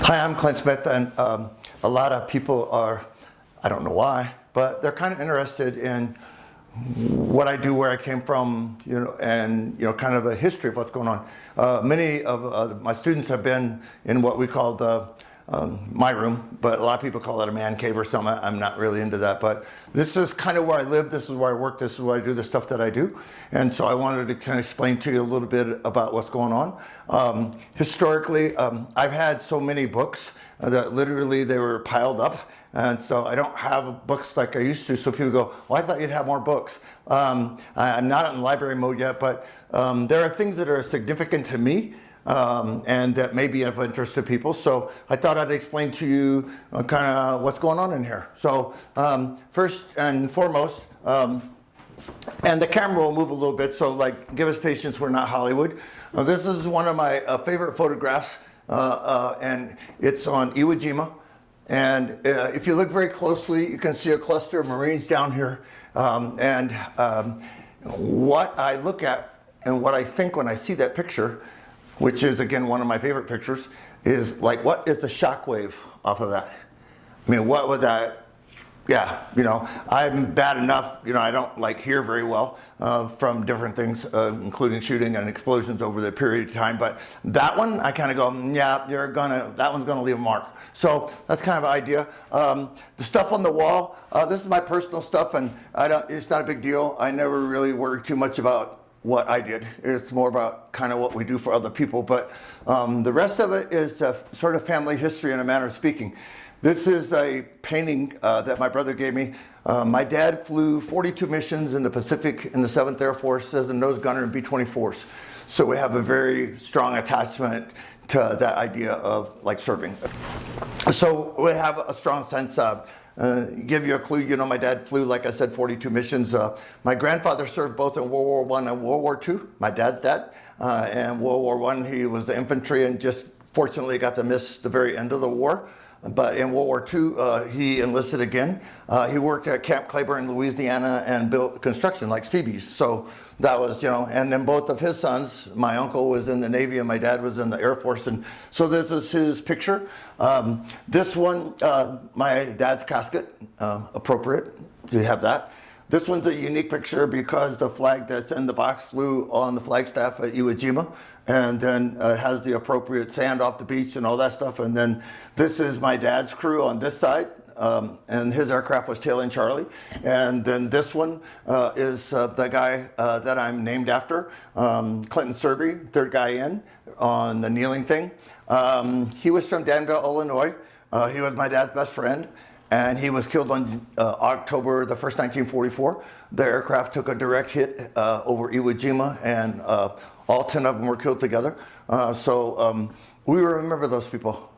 Hi, I'm Clint Smith, and a lot of people are, I don't know why, but they're kind of interested in what I do, where I came from, and kind of a history of what's going on. Many of my students have been in what we call my room, but a lot of people call it a man cave or something. I'm not really into that, but this is kind of where I live, this is where I work, this is where I do the stuff that I do. And so I wanted to kind of explain to you a little bit about what's going on. Historically, I've had so many books that literally they were piled up. And so I don't have books like I used to. So people go, well, I thought you'd have more books. I'm not in library mode yet, but there are things that are significant to me and that may be of interest to people. So I thought I'd explain to you kind of what's going on in here. So first and foremost, and the camera will move a little bit, so give us patience, we're not Hollywood. This is one of my favorite photographs, and it's on Iwo Jima. And if you look very closely, you can see a cluster of Marines down here. What I look at and what I think when I see that picture, which is again one of my favorite pictures, is what is the shock wave off of that? I mean, what would that? Yeah, I'm bad enough, I don't hear very well from different things, including shooting and explosions over the period of time. But that one, I kind of go, yeah, that one's gonna leave a mark. So that's kind of an idea. The stuff on the wall, this is my personal stuff, and it's not a big deal. I never really worry too much about what I did. It's more about kind of what we do for other people. But the rest of it is sort of family history in a manner of speaking. This is a painting that my brother gave me. My dad flew 42 missions in the Pacific in the 7th Air Force as a nose gunner in B-24s. So we have a very strong attachment to that idea of serving. So we have a strong sense of, give you a clue, my dad flew, like I said, 42 missions. My grandfather served both in World War I and World War II, my dad's dad. And World War I, he was the infantry and just fortunately got to miss the very end of the war. But in World War II, he enlisted again. He worked at Camp Claiborne in Louisiana and built construction like Seabees. So that was, and then both of his sons, my uncle was in the Navy and my dad was in the Air Force. And so this is his picture. This one, my dad's casket, appropriate to have that. This one's a unique picture because the flag that's in the box flew on the flagstaff at Iwo Jima, and then has the appropriate sand off the beach and all that stuff. And then this is my dad's crew on this side, and his aircraft was Tail and Charlie. And then this one is the guy that I'm named after, Clinton Serby, third guy in on the kneeling thing. He was from Danville, Illinois. He was my dad's best friend. And he was killed on October the 1st, 1944. The aircraft took a direct hit over Iwo Jima, and all 10 of them were killed together. So we remember those people.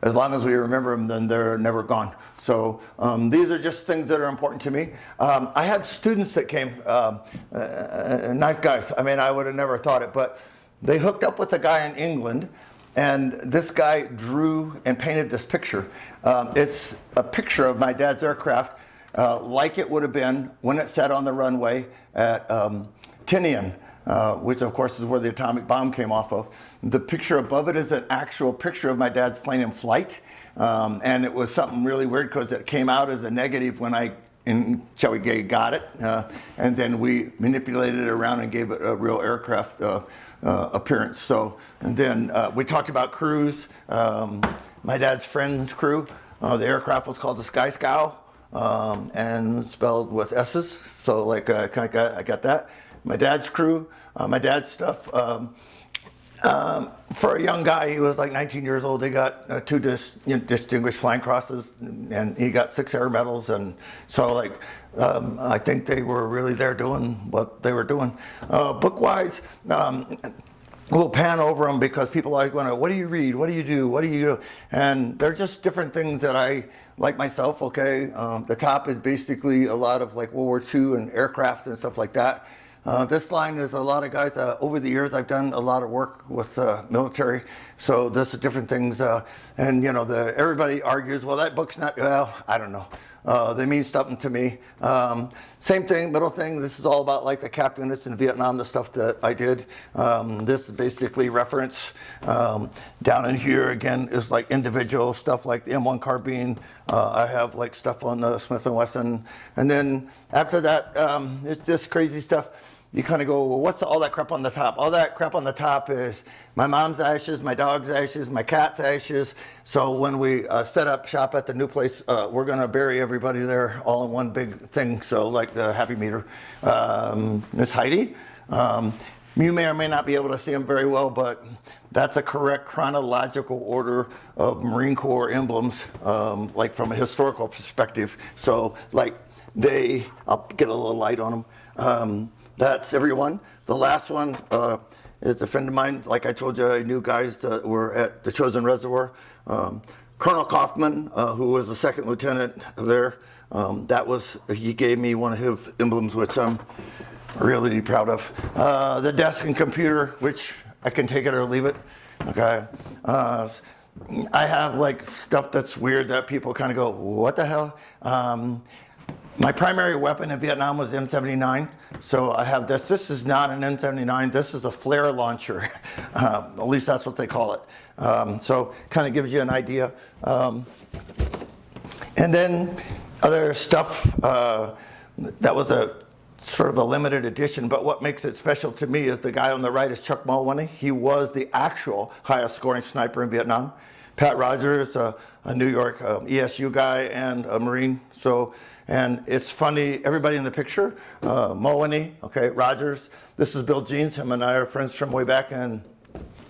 As long as we remember them, then they're never gone. So these are just things that are important to me. I had students that came, nice guys. I mean, I would have never thought it, but they hooked up with a guy in England. And this guy drew and painted this picture. It's a picture of my dad's aircraft like it would have been when it sat on the runway at Tinian, which of course is where the atomic bomb came off of. The picture above it is an actual picture of my dad's plane in flight. And it was something really weird because it came out as a negative when shall we say, got it. And then we manipulated it around and gave it a real aircraft appearance. So, and then we talked about crews. My dad's friend's crew, the aircraft was called the Sky Scow, and spelled with S's. So I got that. My dad's crew, my dad's stuff. For a young guy, he was 19 years old. He got 2 distinguished flying crosses, and he got 6 air medals. And so I think they were really there doing what they were doing. Book-wise, we'll pan over them because people always want to, what do you read? What do you do? What do you do? And they're just different things that I like myself, okay? The top is basically a lot of World War II and aircraft and stuff like that. This line is a lot of guys, over the years I've done a lot of work with the military, so this is different things, and everybody argues, well that book's not, well, I don't know. They mean something to me. Same thing, middle thing, this is all about like the cap units in Vietnam, the stuff that I did. This is basically reference. Down in here again is like individual stuff like the M1 carbine. I have like stuff on the Smith & Wesson. And then after that, it's just crazy stuff. You kind of go, well, what's all that crap on the top? All that crap on the top is my mom's ashes, my dog's ashes, my cat's ashes. So when we set up shop at the new place, we're going to bury everybody there all in one big thing. So like the Happy Meter. Miss Heidi, you may or may not be able to see them very well, but that's a correct chronological order of Marine Corps emblems, like from a historical perspective. So like I'll get a little light on them. That's everyone. The last one is a friend of mine. Like I told you, I knew guys that were at the Chosin Reservoir. Colonel Kaufman, who was the second lieutenant there, he gave me one of his emblems, which I'm really proud of. The desk and computer, which I can take it or leave it. Okay. I have like stuff that's weird that people kind of go, what the hell? My primary weapon in Vietnam was the M79, so I have this. This is not an M79, this is a flare launcher. At least that's what they call it. So kind of gives you an idea. And then other stuff, that was a sort of a limited edition, but what makes it special to me is the guy on the right is Chuck Mulvaney. He was the actual highest scoring sniper in Vietnam. Pat Rogers, a New York ESU guy and a Marine. And it's funny, everybody in the picture, Mulvaney, okay, Rogers, this is Bill Jeans, him and I are friends from way back in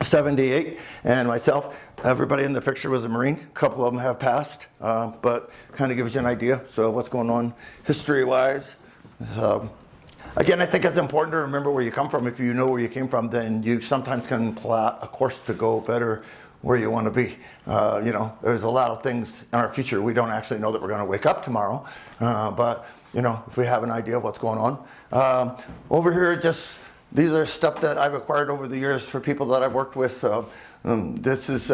78, and myself, everybody in the picture was a Marine. A couple of them have passed, but kind of gives you an idea, so what's going on history-wise. Again, I think it's important to remember where you come from. If you know where you came from, then you sometimes can plot a course to go better where you want to be. There's a lot of things in our future. We don't actually know that we're going to wake up tomorrow, but if we have an idea of what's going on. Over here, these are stuff that I've acquired over the years for people that I've worked with. This is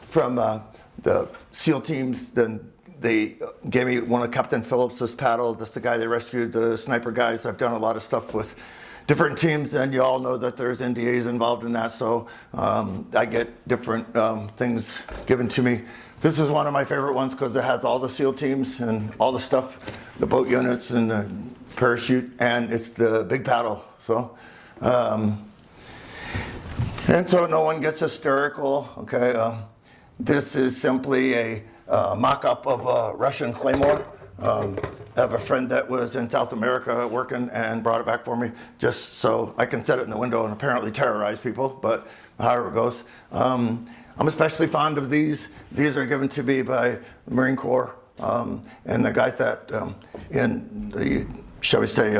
from the SEAL teams. They gave me one of Captain Phillips's paddle. That's the guy they rescued, the sniper guys. I've done a lot of stuff with different teams, and you all know that there's NDAs involved in that, so I get different things given to me. This is one of my favorite ones because it has all the SEAL teams and all the stuff, the boat units and the parachute, and it's the big paddle. So, and so no one gets hysterical, okay? This is simply a mock-up of a Russian Claymore. I have a friend that was in South America working and brought it back for me just so I can set it in the window and apparently terrorize people, but however it goes. I'm especially fond of these. These are given to me by the Marine Corps and the guys that in the, shall we say,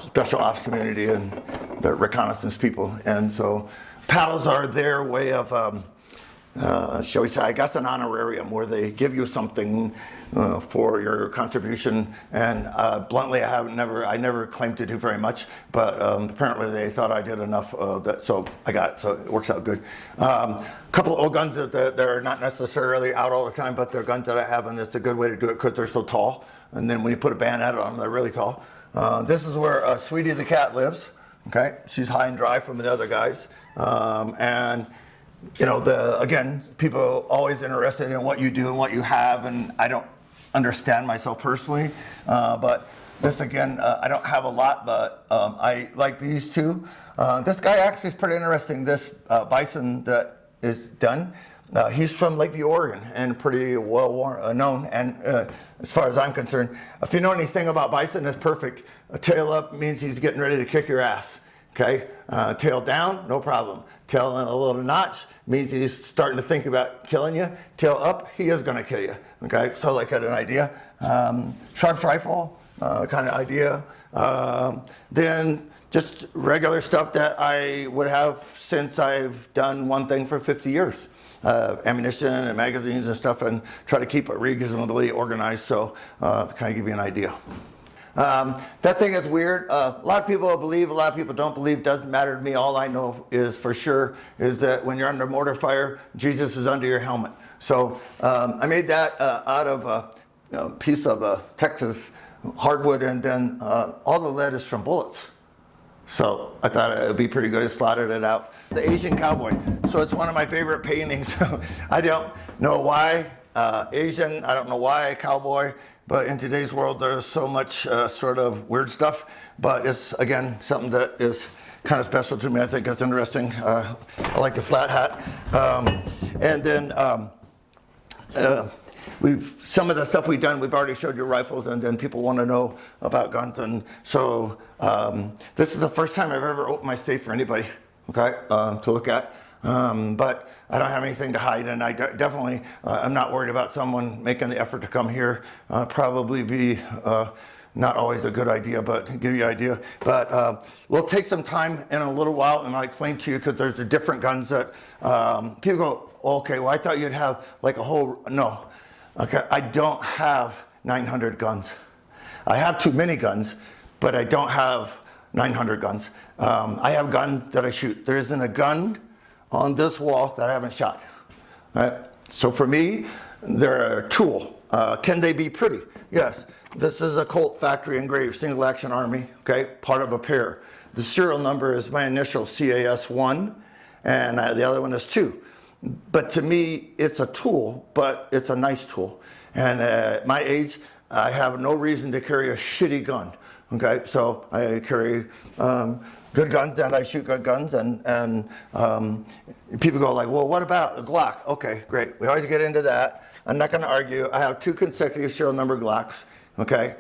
special ops community and the reconnaissance people. And so paddles are their way of, shall we say, I guess an honorarium where they give you something for your contribution, and bluntly, I never claimed to do very much, but apparently they thought I did enough so I got it, so it works out good. A couple of old guns that are not necessarily out all the time, but they're guns that I have, and it's a good way to do it because they're so tall, and then when you put a bayonet on them, they're really tall. This is where Sweetie the cat lives, okay? She's high and dry from the other guys, and again, people are always interested in what you do and what you have, and I don't understand myself personally, but this again, I don't have a lot, but I like these two. This guy actually is pretty interesting. This bison that is done, he's from Lakeview, Oregon, and pretty well known, and as far as I'm concerned, if you know anything about bison, it's perfect. A tail up means he's getting ready to kick your ass. Okay, tail down, no problem. Tail in a little notch means he's starting to think about killing you. Tail up, he is going to kill you. Okay, so like an idea. Sharps rifle kind of idea. Then just regular stuff that I would have since I've done one thing for 50 years. Ammunition and magazines and stuff, and try to keep it reasonably organized, so to kind of give you an idea. That thing is weird. A lot of people believe, a lot of people don't believe. Doesn't matter to me. All I know is for sure is that when you're under mortar fire, Jesus is under your helmet. So I made that out of piece of Texas hardwood, and then all the lead is from bullets. So I thought it would be pretty good. I slotted it out. The Asian cowboy. So it's one of my favorite paintings. I don't know why Asian, I don't know why cowboy, but in today's world there's so much sort of weird stuff. But it's, again, something that is kind of special to me. I think it's interesting. I like the flat hat. And then some of the stuff we've done, we've already showed you rifles, and then people want to know about guns. And so this is the first time I've ever opened my safe for anybody, okay, to look at. But I don't have anything to hide, and I definitely, I'm not worried about someone making the effort to come here. Probably be not always a good idea, but give you an idea. But we'll take some time in a little while, and I'll explain to you, because there's the different guns that people go, okay, well, I thought you'd have like a whole, no. Okay, I don't have 900 guns. I have too many guns, but I don't have 900 guns. I have guns that I shoot. There isn't a gun on this wall that I haven't shot. Right? So for me, they're a tool. Can they be pretty? Yes. This is a Colt factory engraved single action army, okay, part of a pair. The serial number is my initial CAS1, and the other one is 2. But to me, it's a tool, but it's a nice tool. And at my age, I have no reason to carry a shitty gun. Okay, so I carry good guns, and I shoot good guns. And people go like, well, what about a Glock? Okay, great. We always get into that. I'm not going to argue. I have 2 consecutive serial number Glocks. Okay,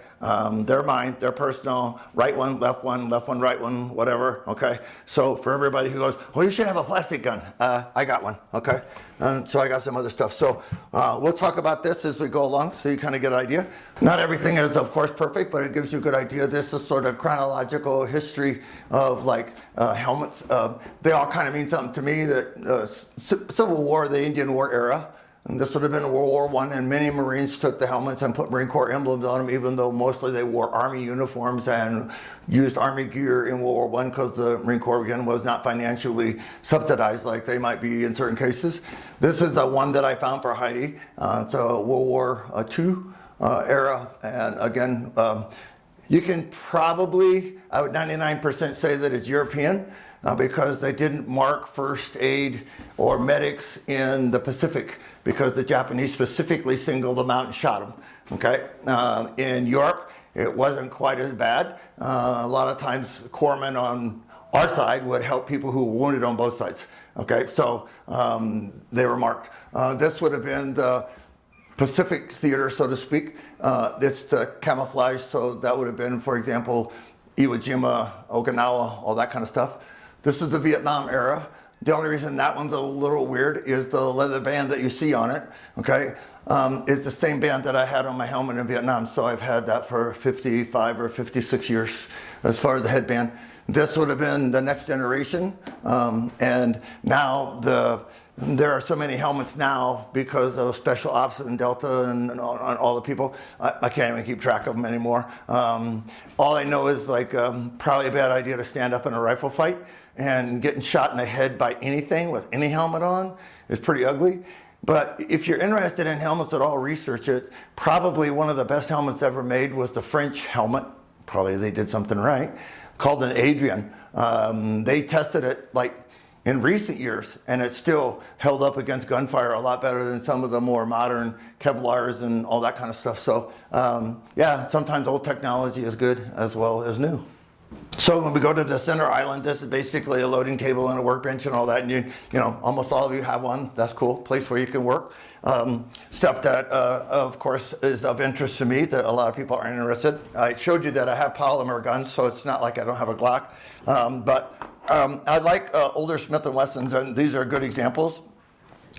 they're mine, they're personal, right one, left one, right one, whatever, okay? So for everybody who goes, oh, you should have a plastic gun, I got one, okay? So I got some other stuff. So we'll talk about this as we go along, so you kind of get an idea. Not everything is, of course, perfect, but it gives you a good idea. This is sort of chronological history of like helmets. They all kind of mean something to me. That Civil War, the Indian War era, and this would have been World War I, and many Marines took the helmets and put Marine Corps emblems on them, even though mostly they wore Army uniforms and used Army gear in World War I, because the Marine Corps, again, was not financially subsidized like they might be in certain cases. This is the one that I found for Heidi. It's a World War II era, and again, you can probably, I would 99% say that it's European, because they didn't mark first aid or medics in the Pacific, because the Japanese specifically singled them out and shot them. Okay, in Europe, it wasn't quite as bad. A lot of times, corpsmen on our side would help people who were wounded on both sides. Okay, so they were marked. This would have been the Pacific theater, so to speak. It's the camouflage, so that would have been, for example, Iwo Jima, Okinawa, all that kind of stuff. This is the Vietnam era. The only reason that one's a little weird is the leather band that you see on it, okay? It's the same band that I had on my helmet in Vietnam, so I've had that for 55 or 56 years as far as the headband. This would have been the next generation, and now there are so many helmets now because of Special Ops and Delta and all the people. I can't even keep track of them anymore. All I know is like probably a bad idea to stand up in a rifle fight, and getting shot in the head by anything with any helmet on is pretty ugly. But if you're interested in helmets at all, research it. Probably one of the best helmets ever made was the French helmet. Probably they did something right, called an Adrian. They tested it like in recent years, and it still held up against gunfire a lot better than some of the more modern Kevlars and all that kind of stuff. So yeah, sometimes old technology is good as well as new. So when we go to the center island, this is basically a loading table and a workbench and all that, and you know, almost all of you have one. That's cool, place where you can work. Stuff that, of course, is of interest to me that a lot of people aren't interested. I showed you that I have polymer guns, so it's not like I don't have a Glock. I like older Smith & Wessons, and these are good examples.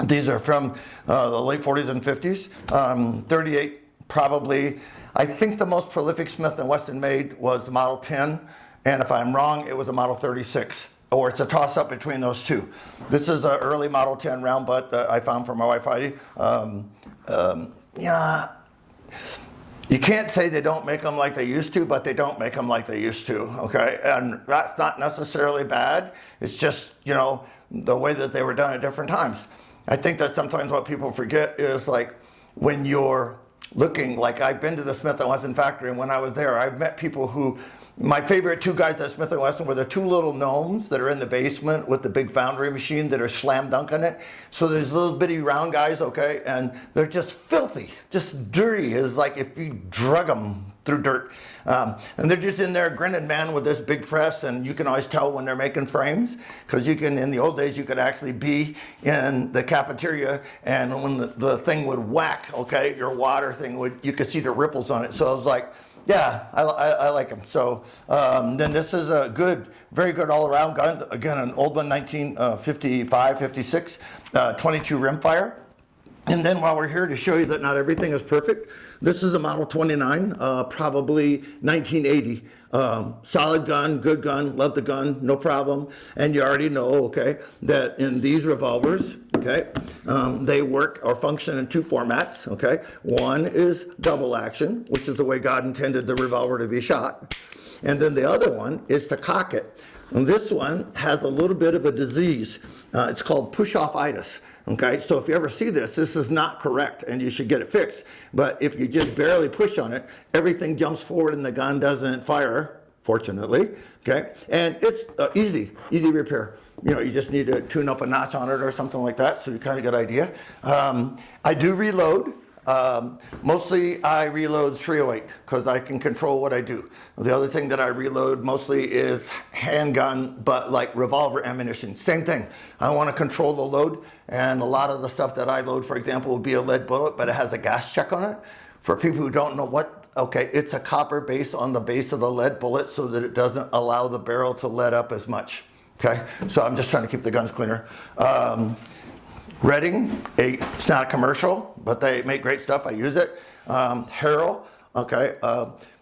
These are from the late 40s and 50s. 38, probably, I think the most prolific Smith & Wesson made was the Model 10, and if I'm wrong, it was a Model 36. Or it's a toss-up between those two. This is an early Model 10 round butt that I found for my wife Heidi. Yeah, you can't say they don't make them like they used to, but they don't make them like they used to, okay? And that's not necessarily bad. It's just, you know, the way that they were done at different times. I think that sometimes what people forget is like when you're looking like I've been to the Smith & Wesson factory, and when I was there, I've met people who, my favorite two guys at Smith & Wesson were the two little gnomes that are in the basement with the big foundry machine that are slam dunking it. So there's little bitty round guys, okay, and they're just filthy, just dirty. It's like if you drug them through dirt. And they're just in there grinning, man, with this big press, and you can always tell when they're making frames, because you can, in the old days, you could actually be in the cafeteria, and when the thing would whack, okay, your water thing would, you could see the ripples on it. So I was like, yeah, I like them. So then this is a good, very good all-around gun. Again, an old one, 1955, 56, 22 rimfire. And then while we're here to show you that not everything is perfect, this is a Model 29, probably 1980. Solid gun, good gun, love the gun, no problem. And you already know, okay, that in these revolvers, okay, they work or function in two formats, okay. One is double action, which is the way God intended the revolver to be shot. And then the other one is to cock it. And this one has a little bit of a disease. It's called push-off-itis. Okay, so if you ever see this, this is not correct and you should get it fixed. But if you just barely push on it, everything jumps forward and the gun doesn't fire, fortunately. Okay, and it's easy repair. You know, you just need to tune up a notch on it or something like that, so you kind of get an idea. I do reload. Mostly I reload 308 because I can control what I do. The other thing that I reload mostly is handgun, but like revolver ammunition. Same thing. I want to control the load, and a lot of the stuff that I load, for example, would be a lead bullet, but it has a gas check on it. For people who don't know what, okay, it's a copper base on the base of the lead bullet so that it doesn't allow the barrel to lead up as much. Okay, so I'm just trying to keep the guns cleaner. Redding, it's not a commercial, but they make great stuff. I use it. Harrell, okay.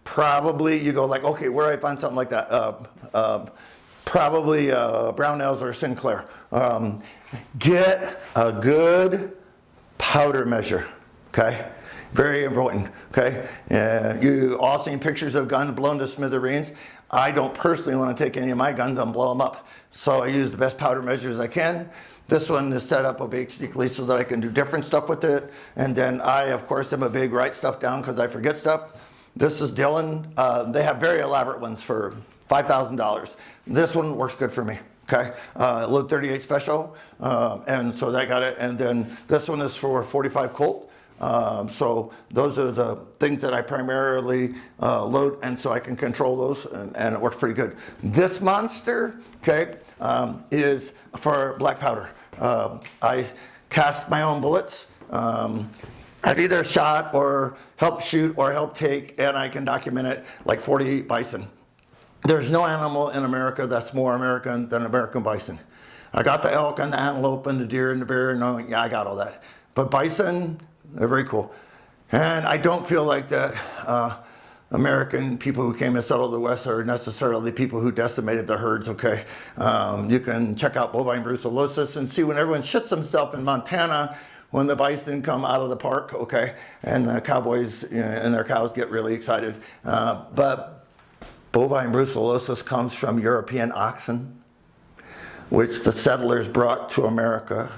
Probably you go like, okay, where do I find something like that? Probably Brownells or Sinclair. Get a good powder measure, okay? Very important, okay? You all seen pictures of guns blown to smithereens. I don't personally want to take any of my guns and blow them up. So I use the best powder measures I can. This one is set up basically so that I can do different stuff with it. And then I, of course, am a big write stuff down because I forget stuff. This is Dylan. They have very elaborate ones for $5,000. This one works good for me, okay? Load 38 special, and so that got it. And then this one is for 45 Colt. So those are the things that I primarily load, and so I can control those, and it works pretty good. This monster, okay, is for black powder. I cast my own bullets. I've either shot or helped shoot or helped take, and I can document it, like 48 bison. There's no animal in America that's more American than American bison. I got the elk and the antelope and the deer and the bear, and yeah, I got all that. But bison, they're very cool. And I don't feel like that American people who came and settled the West are necessarily people who decimated the herds, okay? You can check out bovine brucellosis and see when everyone shits themselves in Montana when the bison come out of the park, okay? And the cowboys and their cows get really excited. But bovine brucellosis comes from European oxen, which the settlers brought to America,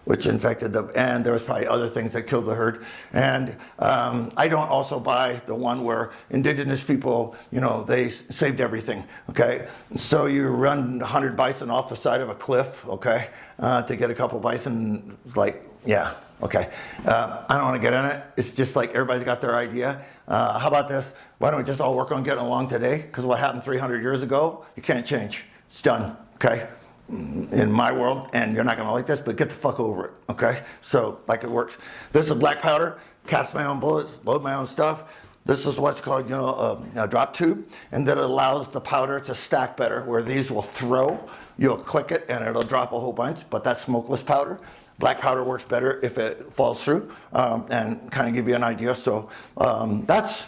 which infected them, and there was probably other things that killed the herd. And I don't also buy the one where indigenous people, you know, they saved everything, okay? So you run 100 bison off the side of a cliff, okay, to get a couple bison, like, yeah, okay. I don't wanna get in it. It's just like everybody's got their idea. How about this? Why don't we just all work on getting along today? Because what happened 300 years ago, you can't change. It's done, okay? In my world, and you're not gonna like this, but get the fuck over it, okay? So, like, it works. This is black powder, cast my own bullets, load my own stuff. This is what's called, you know, a drop tube, and that allows the powder to stack better, where these will throw. You'll click it, and it'll drop a whole bunch, but that's smokeless powder. Black powder works better if it falls through, and kind of give you an idea. So, that's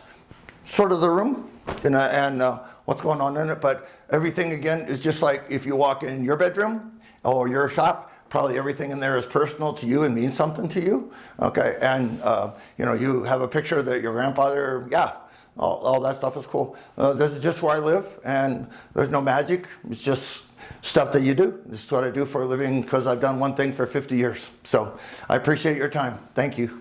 sort of the room, and what's going on in it, but everything, again, is just like if you walk in your bedroom or your shop, probably everything in there is personal to you and means something to you, okay? And, you know, you have a picture that your grandfather, yeah, all that stuff is cool. This is just where I live, and there's no magic. It's just stuff that you do. This is what I do for a living because I've done one thing for 50 years. So I appreciate your time. Thank you.